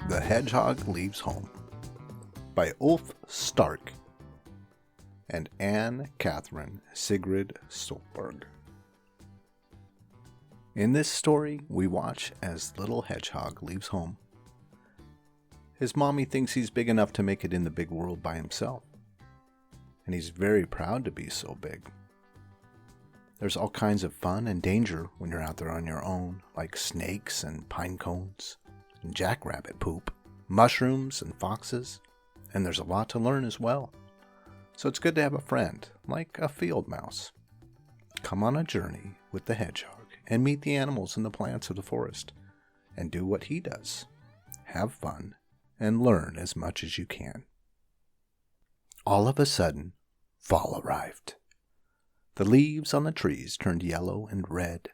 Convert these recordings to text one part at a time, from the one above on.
The Hedgehog Leaves Home by Ulf Stark and Anne Catherine Sigrid Stolberg. In this story, we watch as little Hedgehog leaves home. His mommy thinks he's big enough to make it in the big world by himself, and he's very proud to be so big. There's all kinds of fun and danger when you're out there on your own, like snakes and pine cones, and jackrabbit poop, mushrooms and foxes, and there's a lot to learn as well. So it's good to have a friend, like a field mouse. Come on a journey with the hedgehog and meet the animals and the plants of the forest, and do what he does. Have fun and learn as much as you can. All of a sudden, fall arrived. The leaves on the trees turned yellow and red.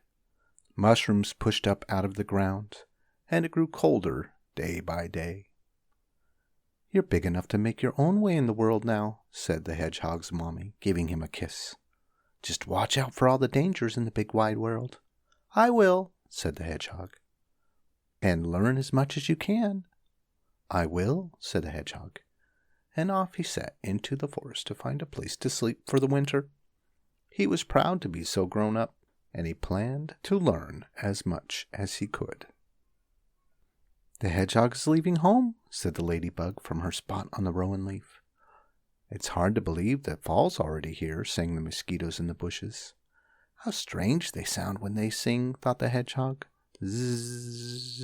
Mushrooms pushed up out of the ground, and it grew colder day by day. "You're big enough to make your own way in the world now," said the hedgehog's mommy, giving him a kiss. "Just watch out for all the dangers in the big wide world." "I will," said the hedgehog. "And learn as much as you can." "I will," said the hedgehog. And off he set into the forest to find a place to sleep for the winter. He was proud to be so grown up, and he planned to learn as much as he could. "The hedgehog is leaving home," said the ladybug from her spot on the rowan leaf. "It's hard to believe that fall's already here," sang the mosquitoes in the bushes. "How strange they sound when they sing," thought the hedgehog. Zzz.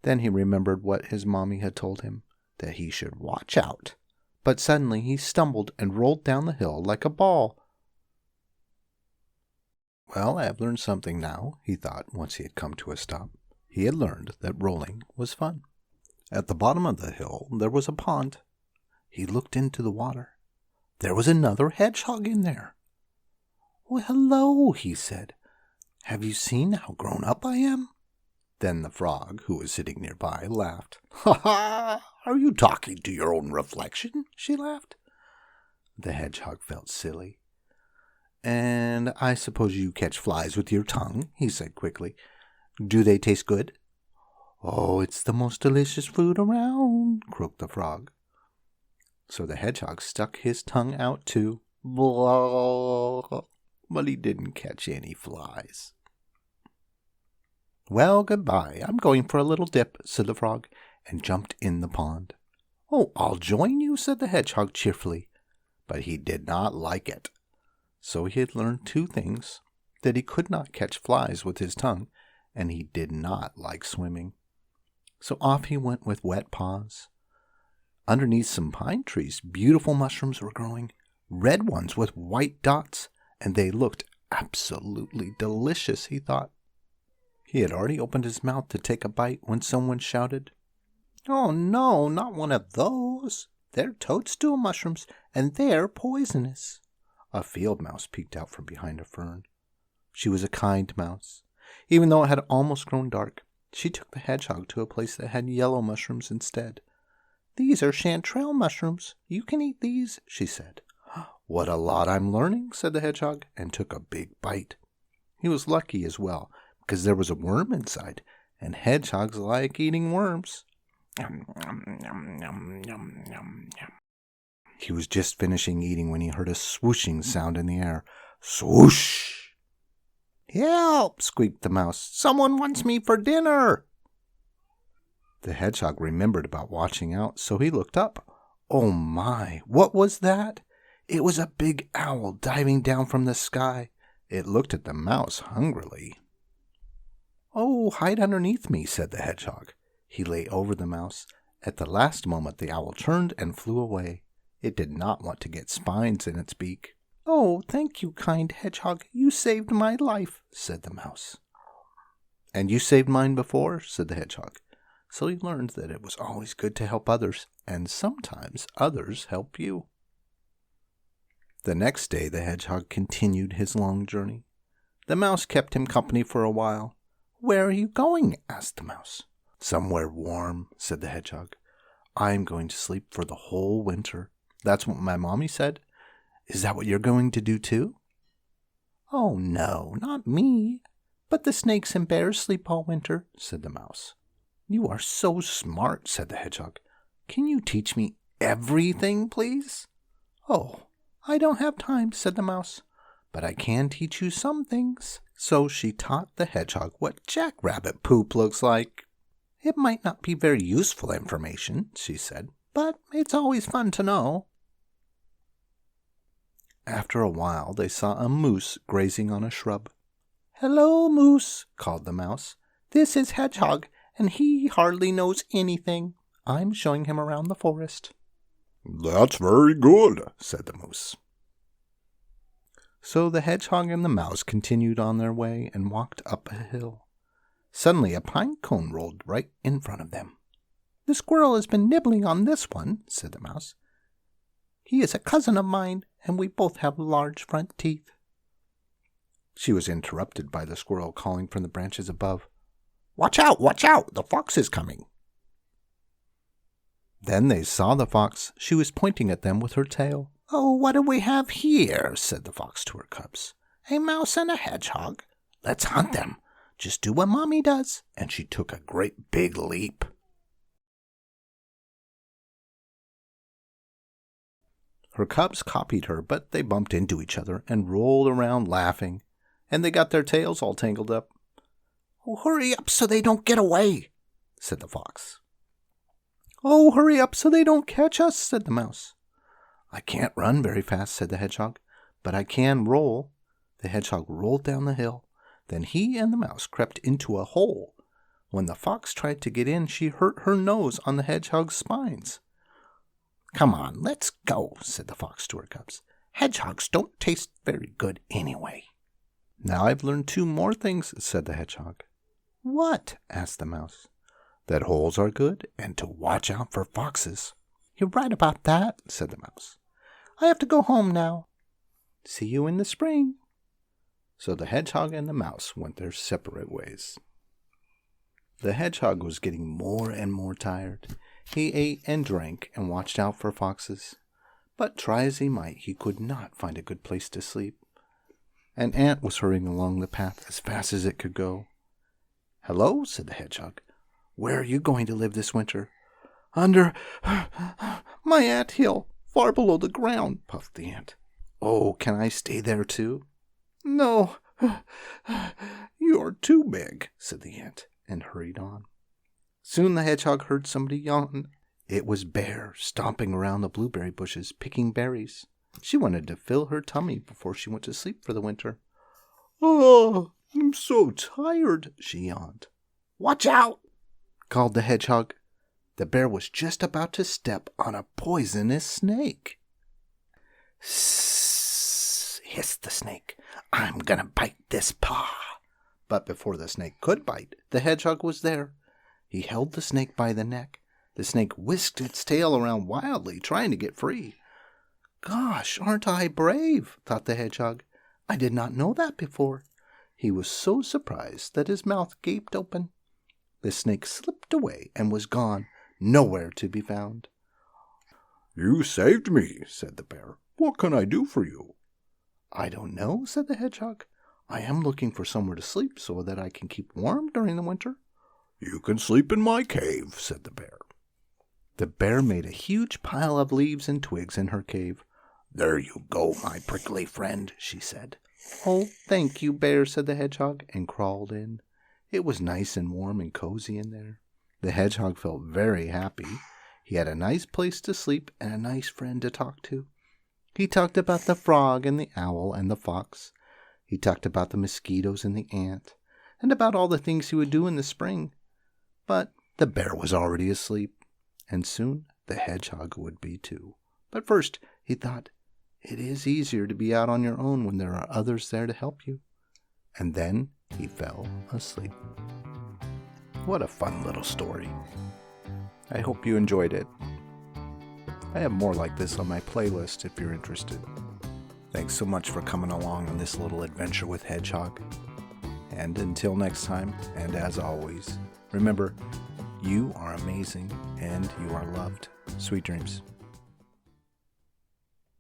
Then he remembered what his mommy had told him, that he should watch out. But suddenly he stumbled and rolled down the hill like a ball. "Well, I have learned something now," he thought once he had come to a stop. He had learned that rolling was fun. At the bottom of the hill there was a pond. He looked into the water. There was another hedgehog in there. "Well, hello," he said. "Have you seen how grown up I am?" Then the frog, who was sitting nearby, laughed. "Ha ha! Are you talking to your own reflection?" she laughed. The hedgehog felt silly. "And I suppose you catch flies with your tongue," he said quickly. "Do they taste good?" "Oh, it's the most delicious food around," croaked the frog. So the hedgehog stuck his tongue out too. Blah, but he didn't catch any flies. "Well, goodbye. I'm going for a little dip," said the frog, and jumped in the pond. "Oh, I'll join you," said the hedgehog cheerfully. But he did not like it. So he had learned two things: that he could not catch flies with his tongue, and he did not like swimming. So off he went with wet paws. Underneath some pine trees, beautiful mushrooms were growing, red ones with white dots, and they looked absolutely delicious, he thought. He had already opened his mouth to take a bite when someone shouted, "Oh no, not one of those. They're toadstool mushrooms, and they're poisonous." A field mouse peeked out from behind a fern. She was a kind mouse. Even though it had almost grown dark, she took the hedgehog to a place that had yellow mushrooms instead. "These are chanterelle mushrooms. You can eat these," she said. "What a lot I'm learning," said the hedgehog, and took a big bite. He was lucky as well, because there was a worm inside, and hedgehogs like eating worms. He was just finishing eating when he heard a swooshing sound in the air. Swoosh! "Help!" squeaked the mouse. "Someone wants me for dinner!" The hedgehog remembered about watching out, so he looked up. Oh my, what was that? It was a big owl diving down from the sky. It looked at the mouse hungrily. "Oh, hide underneath me," said the hedgehog. He lay over the mouse. At the last moment the owl turned and flew away. It did not want to get spines in its beak. "Oh, thank you, kind hedgehog. You saved my life," said the mouse. "And you saved mine before," said the hedgehog. So he learned that it was always good to help others, and sometimes others help you. The next day the hedgehog continued his long journey. The mouse kept him company for a while. "Where are you going?" asked the mouse. "Somewhere warm," said the hedgehog. "I'm going to sleep for the whole winter. That's what my mommy said. Is that what you're going to do too?" "Oh, no, not me. But the snakes and bears sleep all winter," said the mouse. "You are so smart," said the hedgehog. "Can you teach me everything, please?" "Oh, I don't have time," said the mouse, "but I can teach you some things." So she taught the hedgehog what jackrabbit poop looks like. "It might not be very useful information," she said, "but it's always fun to know." After a while they saw a moose grazing on a shrub. "Hello, Moose," called the mouse. "This is Hedgehog, and he hardly knows anything. I'm showing him around the forest." "That's very good," said the moose. So the hedgehog and the mouse continued on their way and walked up a hill. Suddenly a pine cone rolled right in front of them. "The squirrel has been nibbling on this one," said the mouse. "He is a cousin of mine, and we both have large front teeth." She was interrupted by the squirrel calling from the branches above, "Watch out! Watch out! The fox is coming!" Then they saw the fox. She was pointing at them with her tail. "Oh, what do we have here?" said the fox to her cubs. "A mouse and a hedgehog. Let's hunt them. Just do what Mommy does." And she took a great big leap. Her cubs copied her, but they bumped into each other and rolled around laughing, and they got their tails all tangled up. "Oh, hurry up so they don't get away," said the fox. "Oh, hurry up so they don't catch us," said the mouse. "I can't run very fast," said the hedgehog, "but I can roll." The hedgehog rolled down the hill. Then he and the mouse crept into a hole. When the fox tried to get in, she hurt her nose on the hedgehog's spines. "Come on, let's go," said the fox to her cubs. "Hedgehogs don't taste very good anyway." "Now I've learned 2 more things," said the hedgehog. "What?" asked the mouse. "That holes are good, and to watch out for foxes." "You're right about that," said the mouse. "I have to go home now. See you in the spring." So the hedgehog and the mouse went their separate ways. The hedgehog was getting more and more tired. He ate and drank and watched out for foxes. But try as he might, he could not find a good place to sleep. An ant was hurrying along the path as fast as it could go. "Hello," said the hedgehog. "Where are you going to live this winter?" "Under my ant hill, far below the ground," puffed the ant. "Oh, can I stay there too?" "No, you're too big," said the ant, and hurried on. Soon the hedgehog heard somebody yawn. It was Bear, stomping around the blueberry bushes, picking berries. She wanted to fill her tummy before she went to sleep for the winter. "Oh, I'm so tired," she yawned. "Watch out!" called the hedgehog. The bear was just about to step on a poisonous snake. "Sssss," hissed the snake. "I'm gonna bite this paw." But before the snake could bite, the hedgehog was there. He held the snake by the neck. The snake whisked its tail around wildly, trying to get free. "Gosh, aren't I brave?" thought the hedgehog. "I did not know that before." He was so surprised that his mouth gaped open. The snake slipped away and was gone, nowhere to be found. "You saved me," said the bear. "What can I do for you?" "I don't know," said the hedgehog. "I am looking for somewhere to sleep so that I can keep warm during the winter." "You can sleep in my cave," said the bear. The bear made a huge pile of leaves and twigs in her cave. "There you go, my prickly friend," she said. "Oh, thank you, Bear," said the hedgehog, and crawled in. It was nice and warm and cozy in there. The hedgehog felt very happy. He had a nice place to sleep and a nice friend to talk to. He talked about the frog and the owl and the fox. He talked about the mosquitoes and the ant, and about all the things he would do in the spring. But the bear was already asleep, and soon the hedgehog would be too. But first, he thought, it is easier to be out on your own when there are others there to help you. And then he fell asleep. What a fun little story. I hope you enjoyed it. I have more like this on my playlist if you're interested. Thanks so much for coming along on this little adventure with Hedgehog. And until next time, and as always, remember, you are amazing and you are loved. Sweet dreams.